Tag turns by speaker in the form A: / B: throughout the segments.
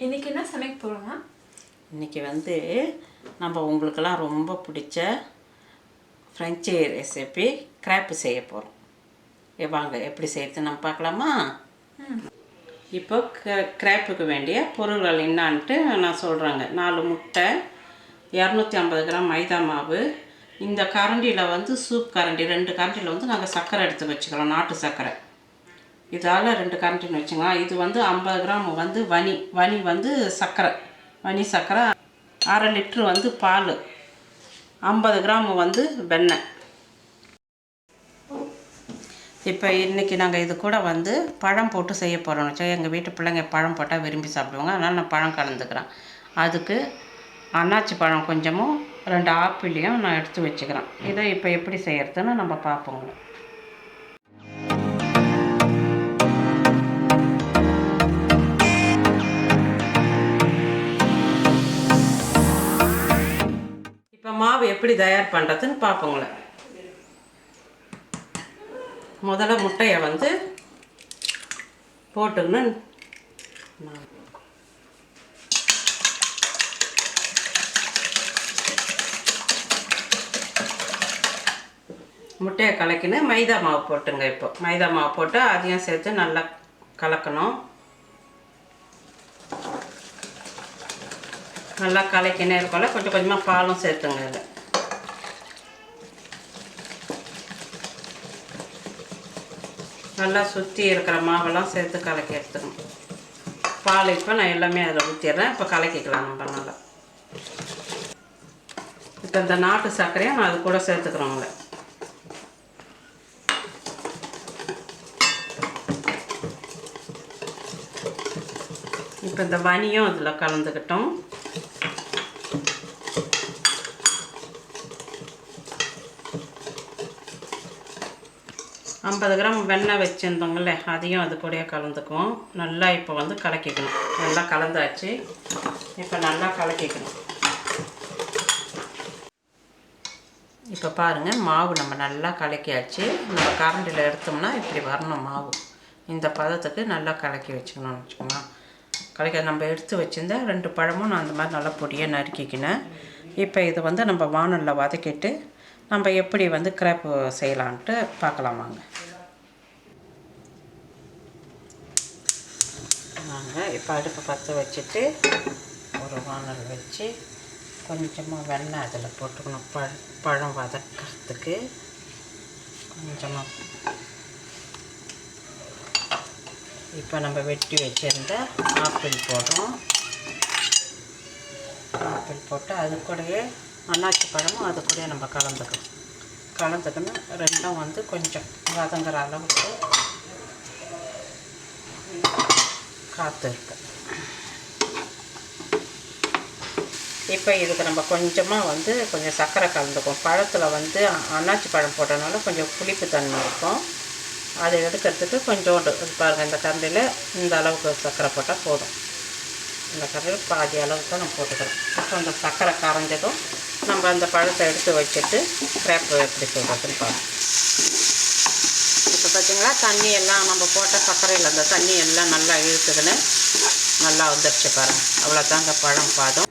A: இன்றைக்கி என்ன சமைக்க போகிறோம்னா,
B: இன்றைக்கி வந்து நம்ம உங்களுக்கெல்லாம் ரொம்ப பிடிச்ச ஃப்ரெஞ்சு ரெசிபி கிரேப்பு செய்ய போகிறோம். வாங்க எப்படி செய்யறது நம்ம பார்க்கலாமா? இப்போ கிரேப்புக்கு வேண்டிய பொருள்கள் என்னான்ட்டு நான் சொல்கிறேங்க. 4 முட்டை, 250 கிராம் மைதா மாவு, இந்த கரண்டியில் வந்து சூப் கரண்டி 2 கரண்டியில் வந்து நாங்கள் சர்க்கரை எடுத்து வச்சுக்கலாம், நாட்டு சர்க்கரை. இதால் 2 கரண்டின்னு வச்சுக்கலாம். இது வந்து 50 கிராம் வந்து வனி வந்து சர்க்கரை, வனி சர்க்கரை, 1/2 லிட்ரு வந்து பால், 50 கிராம் வந்து வெண்ணெய். இப்போ இன்றைக்கி நாங்கள் இது கூட வந்து பழம் போட்டு செய்ய போகிறோம். எங்கள் வீட்டு பிள்ளைங்க பழம் போட்டால் விரும்பி சாப்பிடுவாங்க, அதனால் நான் பழம் கலந்துக்கிறேன். அதுக்கு அன்னாச்சி பழம் கொஞ்சமும் 2 ஆப்பிளையும் நான் எடுத்து வச்சுக்கிறேன். இதை இப்போ எப்படி செய்கிறதுன்னு நம்ம பார்ப்போங்க. இப்போ மாவு எப்படி தயார் பண்ணுறதுன்னு பார்ப்போங்களேன். முதல்ல முட்டையை வந்து போட்டுக்கணும். முட்டையை கலக்கின்னு மைதா மாவு போட்டுங்க. இப்போ மைதா மாவு போட்டு அதையும் சேர்த்து நல்லா கலக்கணும். நல்லா கலக்கினே இருக்கோம்ல, கொஞ்சம் கொஞ்சமாக பாலும் சேர்த்துங்க. இதில் நல்லா சுற்றி இருக்கிற மாவெல்லாம் சேர்த்து கலக்கி எடுத்துக்கணும். பால் இப்போ நான் எல்லாமே அதில் ஊற்றிடுறேன். இப்போ கலக்கிக்கலாம் நம்ம நல்லா. இப்போ இந்த நாட்டு சர்க்கரையும் நான் அது கூட சேர்த்துக்கிறோங்கள. இப்போ இந்த வனியும் அதில் கலந்துக்கிட்டோம். ஐம்பது கிராம் வெண்ணெய் வச்சுருந்தோங்கள, அதையும் அது கூடயே கலந்துக்குவோம். நல்லா இப்போ வந்து கலக்கிக்கணும். நல்லா கலந்தாச்சு. இப்போ நல்லா கலக்கிக்கணும். இப்போ பாருங்கள், மாவு நம்ம நல்லா கலக்கியாச்சு. நம்ம கரண்டியில் எடுத்தோம்னா இப்படி வரணும் மாவு. இந்த பதத்துக்கு நல்லா கலக்கி வச்சுக்கணும்னு வச்சுக்கோங்க. கலக்க நம்ம எடுத்து வச்சுருந்தா 2 பழமும் நான் அந்த மாதிரி நல்லா பொடியை நறுக்கிக்கினேன். இப்போ இதை வந்து நம்ம வானலில் வதக்கிட்டு நம்ம எப்படி வந்து கிரேப்பு செய்யலான்ட்டு பார்க்கலாமாங்க. நாங்கள் இப்போ அடுப்பு பற்ற வச்சுட்டு ஒரு வானல் வச்சு கொஞ்சமாக வெண்ணெய் அதில் போட்டுக்கணும். பழம் வதக்கிறதுக்கு கொஞ்சமாக. இப்போ நம்ம வெட்டி வச்சுருந்த ஆப்பிள் போடுறோம். ஆப்பிள் போட்டு அது கூடயே அன்னாச்சி பழமும் அது கூட நம்ம கலந்துக்கணும். ரெண்டும் வந்து கொஞ்சம் வதங்குற அளவுக்கு காற்று இருக்கு. இப்போ இதுக்கு நம்ம கொஞ்சமாக வந்து கொஞ்சம் சர்க்கரை கலந்துக்கும். பழத்தில் வந்து அன்னாச்சி பழம் போட்டனால கொஞ்சம் புளிப்பு தன்மை இருக்கும். அதை எடுக்கிறதுக்கு கொஞ்சோண்டு பாருங்கள், இந்த கரண்டியில் இந்த அளவுக்கு சர்க்கரை போட்டால் போதும். இந்த கரண்டில் பாதி அளவுக்கு தான் நம்ம போட்டுக்கிறோம். இப்போ அந்த சர்க்கரை கரைஞ்சதும் நம்ம அந்த பழத்தை எடுத்து வச்சுட்டு கிரேப்பு எப்படி சொல்கிறதுன்னு பார்ப்போம். இப்போ பார்த்திங்களா, தண்ணி எல்லாம் நம்ம போட்ட சர்க்கரையில் அந்த தண்ணி எல்லாம் நல்லா இழுத்துக்கின்னு நல்லா வந்துடுச்சு பாருங்கள். அவ்வளோதாங்க பழம் பாதம்.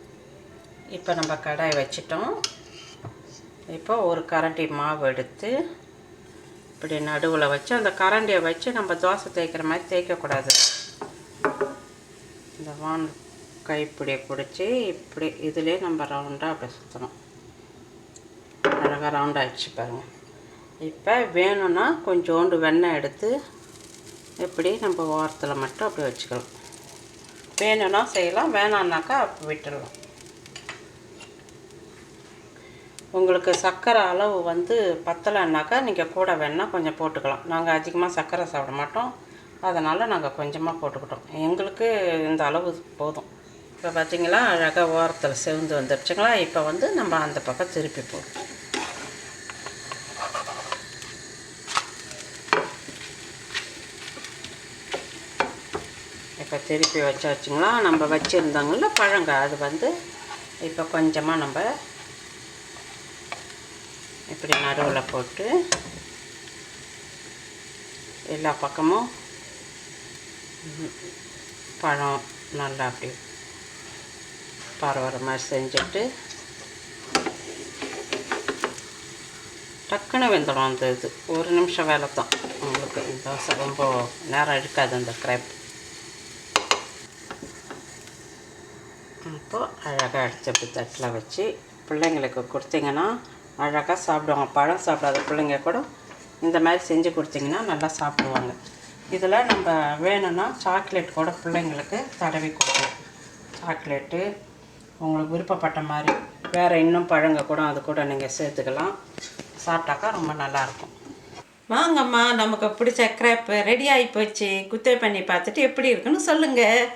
B: இப்போ நம்ம கடாய் வச்சிட்டோம். இப்போ ஒரு கரண்டி மாவு எடுத்து இப்படி நடுவில் வச்சு அந்த கரண்டியை வச்சு நம்ம தோசை தேய்க்கிற மாதிரி தேய்க்கக்கூடாது. இந்த வான் கைப்பிடியை பிடிச்சி இப்படி இதிலே நம்ம ரவுண்டாக அப்படி சுற்றணும். அழகாக ரவுண்டாகிடுச்சு பாருங்கள். இப்போ வேணும்னா கொஞ்சோண்டு வெண்ணெய் எடுத்து இப்படி நம்ம ஓரத்தில் மட்டும் அப்படி வச்சுக்கலாம். வேணும்னா செய்யலாம், வேணான்னாக்கா அப்படி விட்டுடலாம். உங்களுக்கு சர்க்கரை அளவு வந்து பத்தலைன்னாக்கா நீங்கள் கூட வேணால் கொஞ்சம் போட்டுக்கலாம். நாங்கள் அதிகமாக சர்க்கரை சாப்பிட மாட்டோம், அதனால் நாங்கள் கொஞ்சமாக போட்டுக்கிட்டோம். எங்களுக்கு இந்த அளவு போதும். இப்போ பார்த்திங்களா, அழகாக ஓரத்தில் செவந்து வந்துடுச்சுங்களா. இப்போ வந்து நம்ம அந்த பக்கம் திருப்பி போடுறோம். இப்போ திருப்பி வச்சாச்சுங்களா. நம்ம வச்சுருந்தாங்கள்ல பழங்க, அது வந்து இப்போ கொஞ்சமாக நம்ம இப்படி நடுவில் போட்டு எல்லா பக்கமும் பழம் நல்லா அப்படி பாறை வர மாதிரி செஞ்சுட்டு டக்குன்னு வெந்துடும். அந்த இது 1 நிமிஷம் வேலை தான் உங்களுக்கு. இந்த தோசை ரொம்ப நேரம் எடுக்காது அந்த கிரேப். இப்போது அழகாக அடித்து அப்படி தட்டில் வச்சு பிள்ளைங்களுக்கு கொடுத்தீங்கன்னா அழகாக சாப்பிடுவாங்க. பழம் சாப்பிடாத பிள்ளைங்க கூட இந்த மாதிரி செஞ்சு கொடுத்தீங்கன்னா நல்லா சாப்பிடுவாங்க. இதில் நம்ம வேணும்னா சாக்லேட் கூட பிள்ளைங்களுக்கு தடவி கொடுக்கலாம். சாக்லேட்டு உங்களுக்கு விருப்பப்பட்ட மாதிரி வேறு இன்னும் பழங்க கூட அது கூட நீங்கள் சேர்த்துக்கலாம். சாப்பிட்டாக்கா ரொம்ப நல்லாயிருக்கும். வாங்கம்மா, நமக்கு பிடிச்ச கிரேப்பு ரெடி ஆகி போச்சு. குத்தே பண்ணி பார்த்துட்டு எப்படி இருக்குன்னு சொல்லுங்கள்.